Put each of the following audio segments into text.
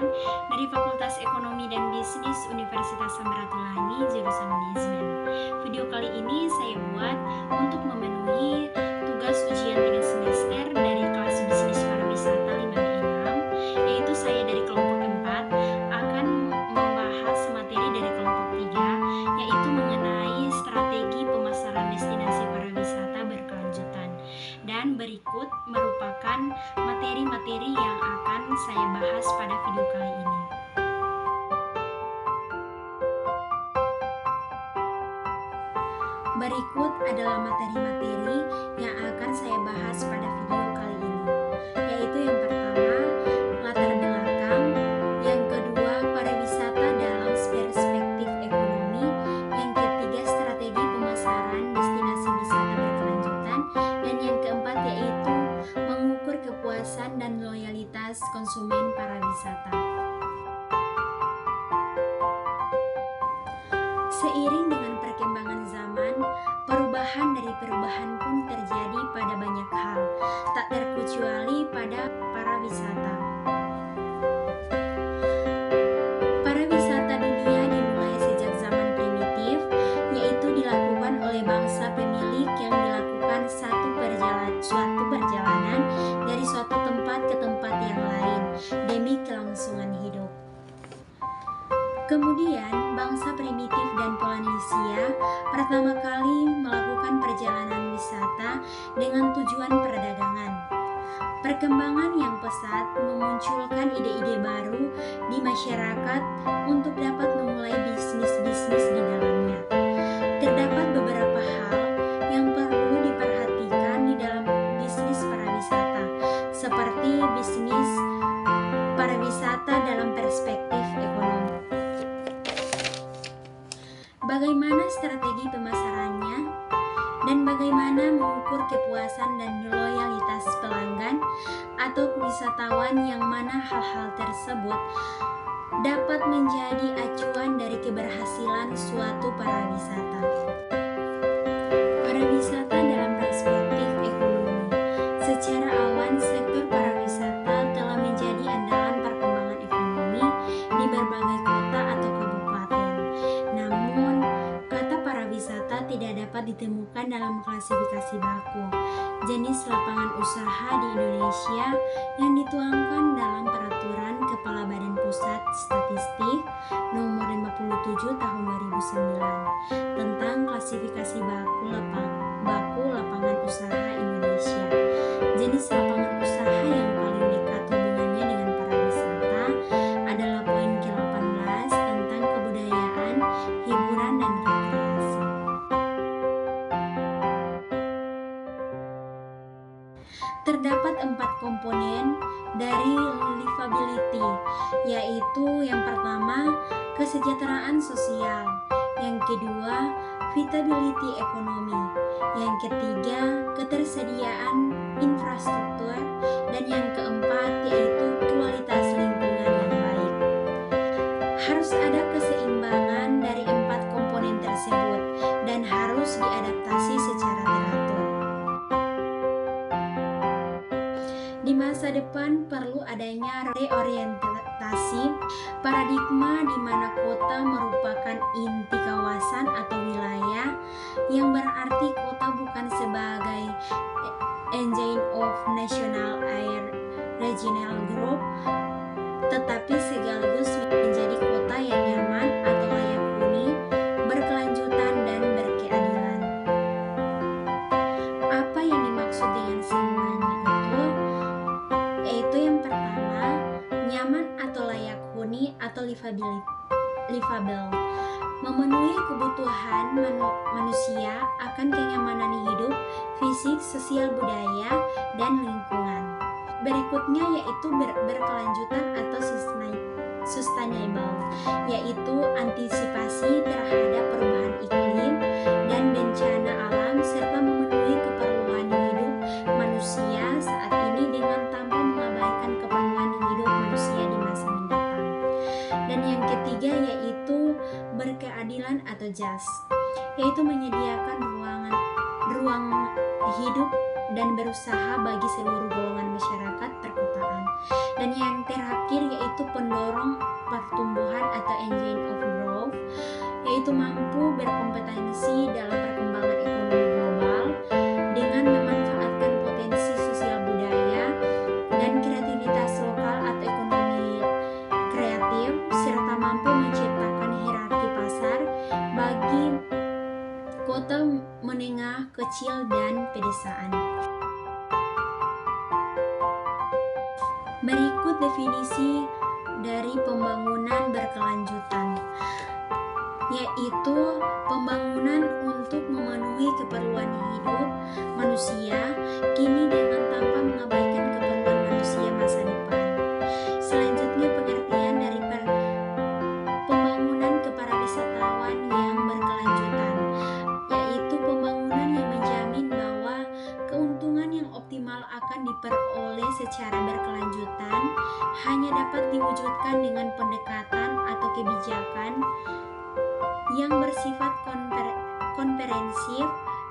Rahman dari Fakultas Ekonomi dan Bisnis Universitas Samratulangi jurusan Manajemen. Video kali ini saya buat untuk memenuhi tugas ujian 3 semester dari kelas Bisnis Pariwisata 5B6, yaitu saya dari kelompok 4 akan membahas materi dari kelompok 3, yaitu mengenai strategi pemasaran destinasi pariwisata berkelanjutan. Dan berikut merupakan materi-materi yang akan saya bahas pada video kali ini. Berikut adalah materi-materi yang akan saya bahas pada video kali ini, yaitu yang pertama, latar belakang, yang kedua, pariwisata dalam perspektif ekonomi, yang ketiga, strategi pemasaran destinasi wisata berkelanjutan, dan yang keempat yaitu mengukur kepuasan dan loyalitas konsumen pariwisata. Seiring dengan perkembangan zaman, perubahan dari perubahan pun terjadi pada banyak hal, tak terkecuali pada pariwisata. Pariwisata dunia dimulai sejak zaman primitif, yaitu dilakukan oleh bangsa pemilik yang dilakukan suatu perjalanan dari suatu tempat ke tempat yang lain demi kelangsungan hidup. Kemudian, bangsa primitif dan Polinesia pertama kali melakukan perjalanan wisata dengan tujuan perdagangan. Perkembangan yang pesat memunculkan ide-ide baru di masyarakat untuk dapat memulai bisnis-bisnis di dalamnya. Terdapat beberapa hal yang perlu diperhatikan di dalam bisnis pariwisata, seperti bisnis pariwisata dalam perspektif ekonomi. Bagaimana strategi pemasarannya, dan bagaimana mengukur kepuasan dan loyalitas pelanggan atau wisatawan, yang mana hal-hal tersebut dapat menjadi acuan dari keberhasilan suatu pariwisata. Pariwisata dalam perspektif ekonomi. Secara awan, sektor pariwisata telah menjadi andalan perkembangan ekonomi di berbagai kota atau kabupaten. Namun, kata pariwisata tidak dapat ditemukan dalam klasifikasi baku jenis lapangan usaha di Indonesia yang dituangkan dalam Peraturan Kepala Badan Pusat Statistik Nomor 57 Tahun 2009 tentang klasifikasi baku lapangan usaha Indonesia. Jenis lapangan usaha yang paling dekat hubungannya dengan pariwisata adalah poin ke-18 tentang kebudayaan, hiburan, dan rekreasi. Terdapat 4 komponen dari livability, yaitu yang pertama, kesejahteraan sosial, yang kedua, vitality ekonomi, yang ketiga, ketersediaan infrastruktur, dan yang keempat yaitu kualitas lingkungan yang baik. Harus ada keseimbangan dari 4 komponen tersebut dan harus diadaptasi secara teratur. Di masa depan perlu adanya reorientasi paradigma di mana kota merupakan inti kawasan atau wilayah, yang berarti kota bukan sebagai engine of national air regional group, tetapi sekaligus menjadi kota yang nyaman atau layak huni, berkelanjutan, dan berkeadilan. Apa yang dimaksud dengan semuanya itu? Yaitu yang pertama, nyaman atau layak huni atau livable, memenuhi kebutuhan manusia akan kenyamanan hidup, fisik, sosial, budaya, dan lingkungan. Berikutnya yaitu berkelanjutan atau sustainable, yaitu antisipasi terhadap perubahan iklim dan bencana alam serta memenuhi keperluan hidup manusia saat ini dengan tanpa mengabaikan keperluan hidup manusia di masa mendatang. Dan yang ketiga yaitu berkeadilan atau just, yaitu menyediakan ruang hidup dan berusaha bagi seluruh golongan masyarakat perkotaan. Dan yang terakhir yaitu pendorong atau menengah, kecil, dan pedesaan. Berikut definisi dari pembangunan berkelanjutan, yaitu pembangunan untuk memenuhi keperluan hidup manusia kini dengan tanpa mengabaikan keperluan manusia masa depan. Selanjutnya, pengertian dari pembangunan kepariwisatawan yang berkelanjutan, yaitu pembangunan yang menjamin bahwa keuntungan yang optimal akan diperoleh secara berkelanjutan hanya dapat diwujudkan dengan pendekatan atau kebijakan yang bersifat komprehensif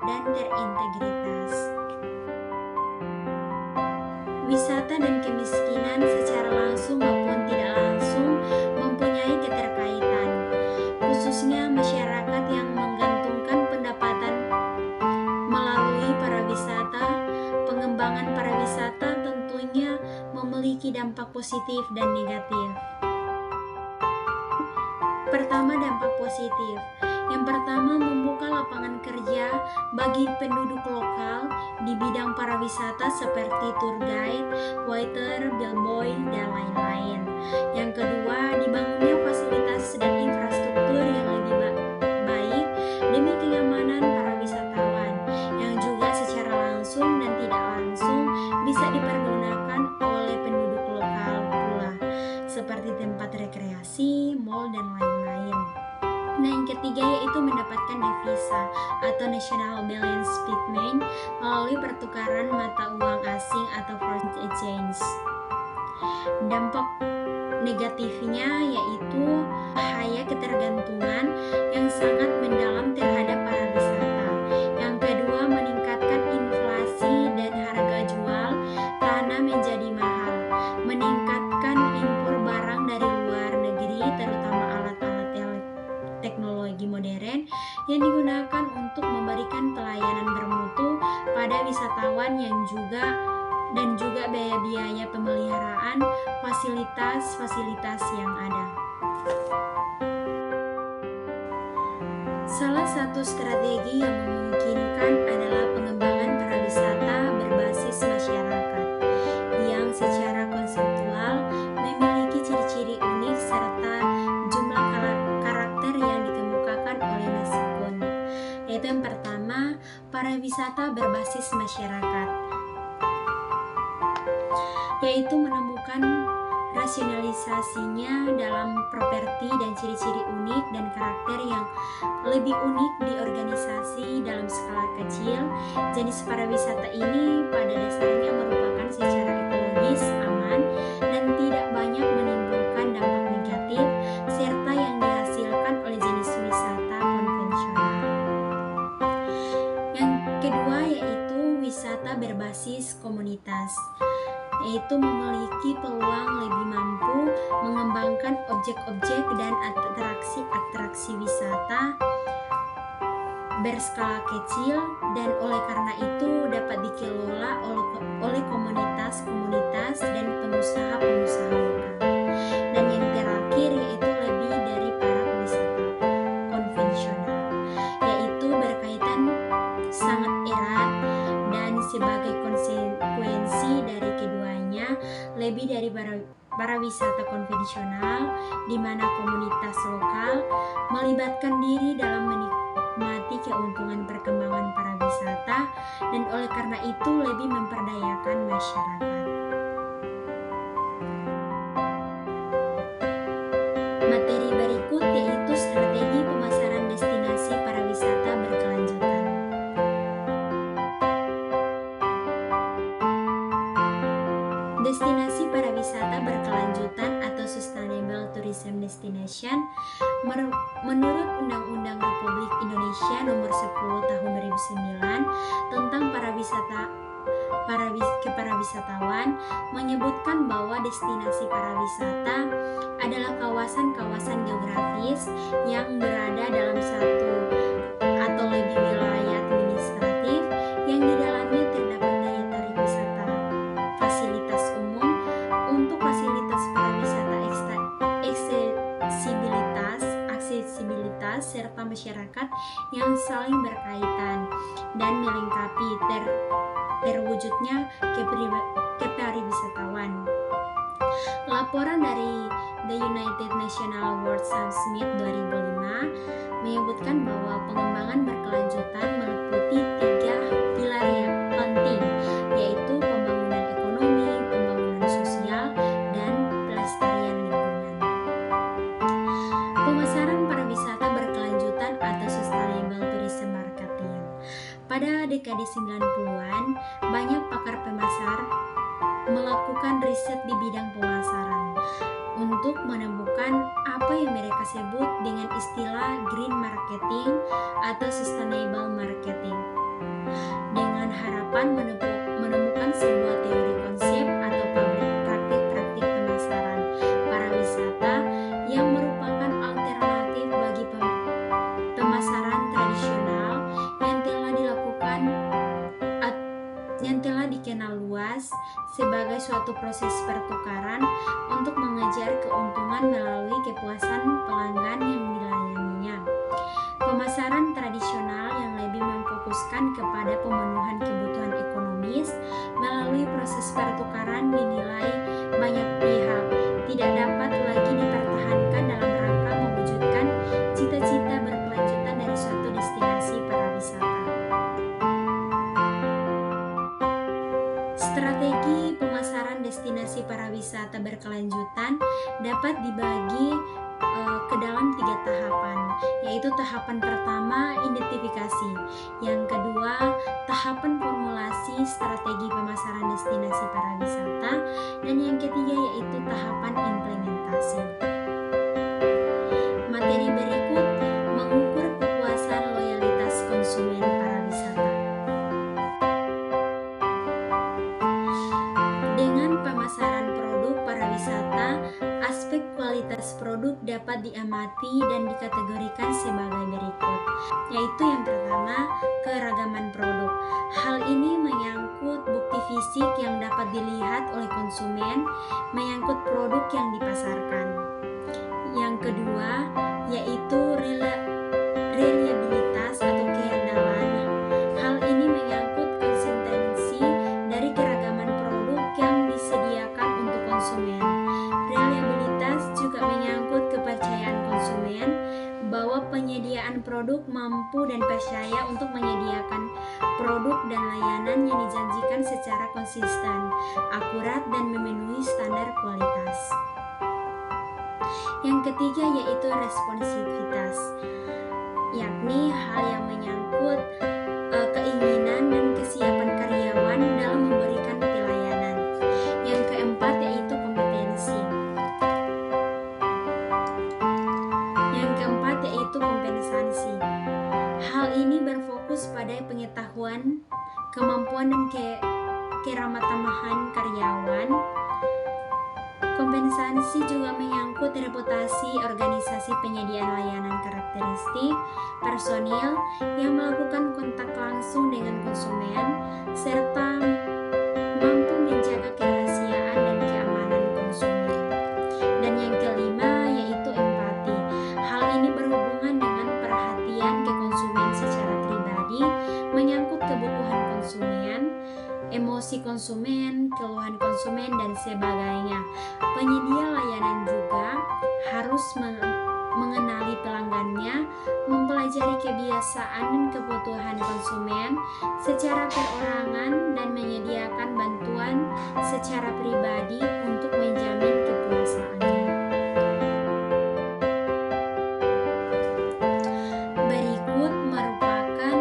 dan terintegritas. Wisata dan kemiskinan secara langsung maupun tidak langsung mempunyai keterkaitan, khususnya masyarakat yang menggantungkan pendapatan melalui pariwisata. Pengembangan pariwisata tentunya memiliki dampak positif dan negatif. Pertama, dampak positif. Yang pertama, membuka lapangan kerja bagi penduduk lokal di bidang pariwisata seperti tour guide, waiter, bellboy, dan lain-lain. Yang kedua, dibangunnya fasilitas dan infrastruktur yang lebih baik demi kenyamanan para wisatawan, yang juga secara langsung dan tidak langsung bisa dipergunakan oleh penduduk lokal pula, seperti tempat rekreasi, mal, dan lain-lain. Nah, yang ketiga yaitu mendapatkan devisa atau national balance payment melalui pertukaran mata uang asing atau foreign exchange. Dampak negatifnya yaitu bahaya ketergantungan yang sangat mendalam terhadap pariwisata. Yang kedua, meningkatkan inflasi dan harga jual tanah menjadi mahal, meningkatkan impor barang dari luar negeri, terutama alat-alat teknologi modern yang digunakan untuk memberikan pelayanan bermutu pada wisatawan yang juga biaya-biaya pemeliharaan fasilitas-fasilitas yang ada. Salah satu strategi yang memungkinkan adalah pengembangan pariwisata berbasis masyarakat yang secara konseptual memiliki ciri-ciri unik serta jumlah karakter yang dikemukakan oleh Meskun. Yaitu yang pertama, pariwisata berbasis masyarakat, yaitu menemukan rasionalisasinya dalam properti dan ciri-ciri unik dan karakter yang lebih unik di organisasi dalam skala kecil. Jenis pariwisata ini pada dasarnya merupakan secara ekologis aman dan tidak banyak menimbulkan dampak negatif serta yang dihasilkan oleh jenis wisata konvensional. Yang kedua yaitu wisata berbasis komunitas, yaitu memiliki peluang lebih mampu mengembangkan objek-objek dan atraksi-atraksi wisata berskala kecil dan oleh karena itu dapat dikelola oleh komunitas-komunitas dan pengusaha-pengusaha lokal. Dan yang terakhir yaitu lebih dari para wisata konvensional, yaitu berkaitan sangat erat dan sebagai konsekuensi dari keduanya lebih dari para wisata konvensional di mana komunitas lokal melibatkan diri dalam menikmati keuntungan perkembangan pariwisata dan oleh karena itu lebih memperdayakan masyarakat. Materi berikut yaitu strategi pemasaran destinasi pariwisata berkelanjutan. Destinasi pariwisata berkelanjutan atau Sustainable Tourism Destination menurut Undang-Undang Republik Indonesia Nomor 10 Tahun 2009 tentang kepariwisatawan menyebutkan bahwa destinasi pariwisata adalah kawasan-kawasan geografis yang berada dalam satu atau lebih wilayah administratif yang di dalamnya terdapat daya tarik wisata, fasilitas umum untuk fasilitas pariwisata, aksesibilitas serta masyarakat yang saling berkaitan dan melengkapi terwujudnya kepariwisatawan. Laporan dari The United Nations World Summit 2005 menyebutkan bahwa pengembangan berkelanjutan meliputi 3 pilar yang penting, yaitu pembangunan ekonomi, pembangunan sosial, dan pelestarian lingkungan. Pemasaran pariwisata berkelanjutan atau Sustainable Tourism Marketing. Pada dekade 90-an, banyak pakar pemasar melakukan riset di bidang pemasaran untuk menemukan apa yang mereka sebut dengan istilah green marketing atau sustainable marketing, dengan harapan menemukan sebuah teori konsep atau praktik-praktik pemasaran pariwisata yang merupakan alternatif bagi pemasaran tradisional yang telah dikenal luas sebagai suatu proses pertukaran untuk mengejar keuntungan melalui kepuasan pelanggan yang dilayaninya. Pemasaran tradisional yang lebih memfokuskan kepada pemenuhan kebutuhan ekonomis melalui proses pertukaran dinilai banyak pihak tidak dapat lagi dipertahankan dalam rangka mewujudkan cita-cita berkelanjutan dari suatu destinasi pariwisata. Strategi pemasaran destinasi pariwisata berkelanjutan dapat dibagi ke dalam 3 tahapan, yaitu tahapan pertama identifikasi, yang kedua tahapan formulasi strategi pemasaran destinasi pariwisata, dan yang ketiga yaitu tahapan implementasi. Materi berikut mengukur kepuasan loyalitas konsumen pariwisata. Dengan pemasaran produk pariwisata, aspek kualitas produk dapat diamati dan dikategorikan sebagai berikut, yaitu yang pertama, keragaman produk. Hal ini menyangkut bukti fisik yang dapat dilihat oleh konsumen, menyangkut produk yang dipasarkan. Yang kedua, yaitu reliabilitas atau keandalan. Hal ini menyangkut konsistensi dari keragaman produk yang disediakan untuk konsumen. Reliabilitas juga menyangkut kepercayaan konsumen bahwa penyediaan produk mampu dan percaya untuk menyediakan produk dan layanan yang dijanjikan secara konsisten, akurat, dan memenuhi standar kualitas. Yang ketiga yaitu responsivitas, yakni hal yang menyangkut keinginan dan kesiapan karyawan dalam memberikan pelayanan. Yang keempat yaitu kompetensi. Yang keempat yaitu kompensasi. Hal ini berfokus pada pengetahuan, kemampuan, dan keramah-tamahan karyawan. Kompensasi juga menyangkut reputasi organisasi penyediaan layanan, karakteristik personil yang melakukan kontak langsung dengan konsumen, serta mampu menjaga kerahasiaan dan keamanan konsumen. Dan yang kelima yaitu empati. Hal ini berhubungan dengan perhatian ke konsumen secara pribadi, menyangkut kebutuhan konsumen, emosi konsumen, keluhan konsumen, dan sebagainya. Penyedia layanan juga harus mengenali pelanggannya, mempelajari kebiasaan dan kebutuhan konsumen secara perorangan, dan menyediakan bantuan secara pribadi untuk menjamin kepuasaannya. Berikut merupakan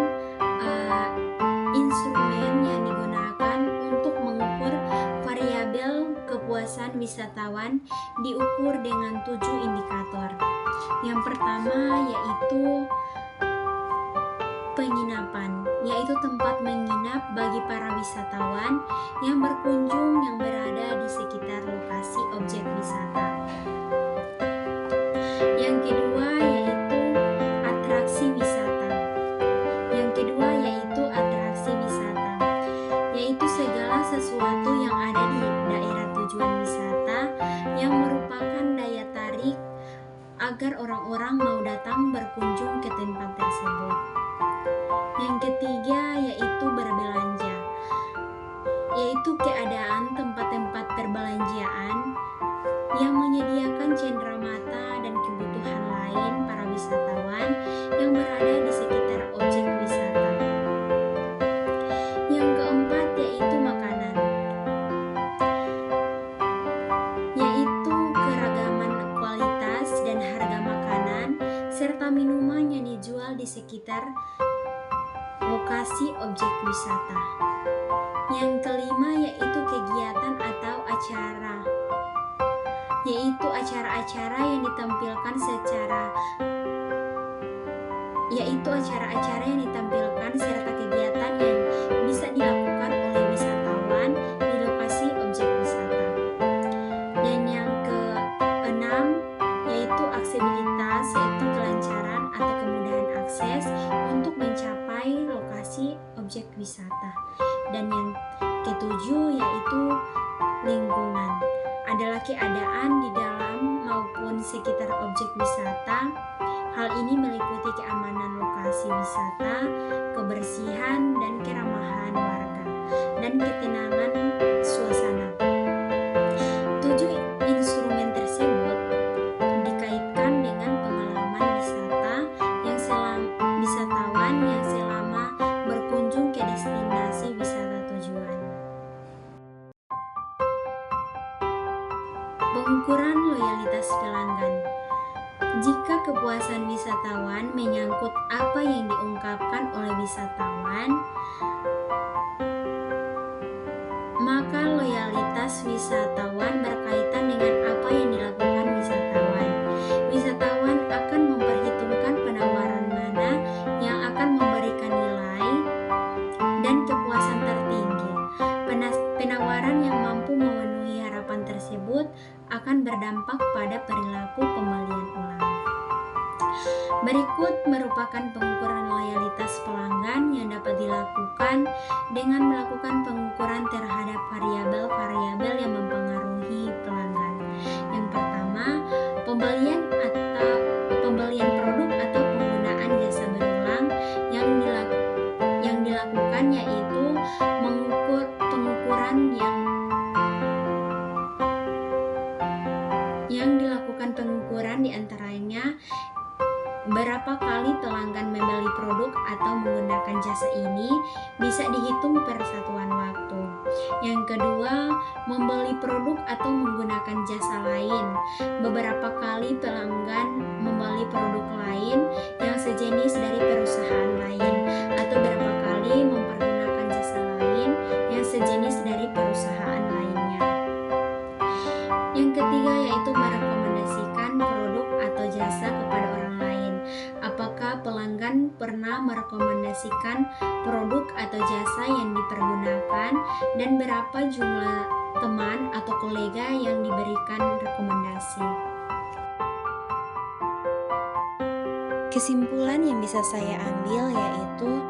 instrumen yang digunakan untuk mengukur variabel kepuasan wisatawan, diukur dengan 7 indikator. Yang pertama yaitu penginapan, yaitu tempat menginap bagi para wisatawan yang berkunjung yang berada di sekitar lokasi objek wisata. Yang kedua yaitu atraksi wisata. Yang kedua yaitu atraksi wisata, yaitu segala sesuatu yang ada di daerah tujuan wisata yang merupakan daya tarik agar orang-orang mau datang berkunjung ke tempat tersebut. Yang ketiga yaitu berbelanja, yaitu keadaan tempat-tempat perbelanjaan yang menyediakan cenderamata dan kebutuhan lain para wisatawan yang berada di sekitar objek wisata. Yang keempat yaitu makanan, yaitu keragaman kualitas dan harga makanan serta minuman yang dijual di sekitar lokasi objek wisata. Yang kelima yaitu kegiatan atau acara, yaitu acara-acara yang ditampilkan serta kegiatan yang bisa dilakukan oleh wisatawan di lokasi objek wisata. Dan yang keenam yaitu aksesibilitas, yaitu kelancaran atau kemudahan akses untuk mencapai lokasi objek wisata. Dan yang ketujuh yaitu lingkungan, adalah keadaan di dalam maupun sekitar objek wisata. Hal ini meliputi keamanan lokasi wisata, kebersihan dan keramahan warga, dan ketenangan suasana. 7 instrumen tersebut dikaitkan dengan pengalaman wisatawan yang selama berkunjung ke destinasi wisata tujuan. Pengukuran loyalitas pelanggan. Jika kepuasan wisatawan menyangkut apa yang diungkapkan oleh wisatawan, maka loyalitas wisatawan berkaitan dengan apa yang dilakukan wisatawan. Wisatawan akan memperhitungkan penawaran mana yang akan memberikan nilai dan kepuasan tertinggi. Penawaran yang mampu memenuhi harapan tersebut akan berdampak pada perilaku pembelian ulang. Berikut merupakan pengukuran loyalitas pelanggan yang dapat dilakukan dengan melakukan pengukuran terhadap variabel-variabel yang mempengaruhi pelanggan. Yang pertama, pembelian produk atau penggunaan jasa berulang yang dilakukan, yaitu pengukuran diantaranya berapa kali pelanggan membeli produk atau menggunakan jasa ini bisa dihitung per satuan waktu. Yang kedua, membeli produk atau menggunakan jasa lain. Beberapa kali pelanggan membeli produk lain yang sejenis dari perusahaan lain, atau berapa kali mempergunakan jasa lain yang sejenis dari perusahaan lainnya. Yang ketiga yaitu merekomendasikan produk atau jasa kepada orang lain. Apakah pelanggan pernah merekomendasikan produk atau jasa yang dipergunakan, dan berapa jumlah teman atau kolega yang diberikan rekomendasi. Kesimpulan yang bisa saya ambil yaitu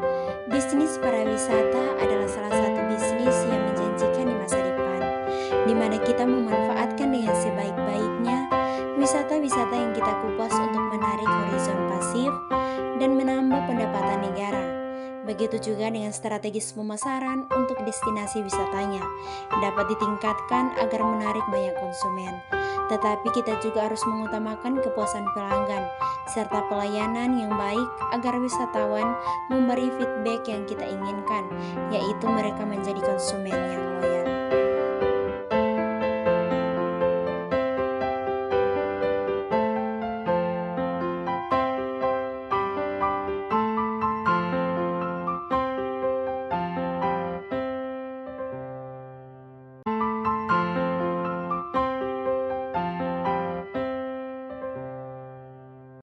bisnis pariwisata adalah salah satu bisnis yang menjanjikan di masa depan, di mana kita memanfaatkan dengan sebaik-baiknya wisata-wisata yang kita kupas untuk menarik horizon pasif dan menambah pendapatan negara. Begitu juga dengan strategis pemasaran untuk destinasi wisatanya dapat ditingkatkan agar menarik banyak konsumen. Tetapi kita juga harus mengutamakan kepuasan pelanggan serta pelayanan yang baik agar wisatawan memberi feedback yang kita inginkan, yaitu mereka menjadi konsumen yang loyal.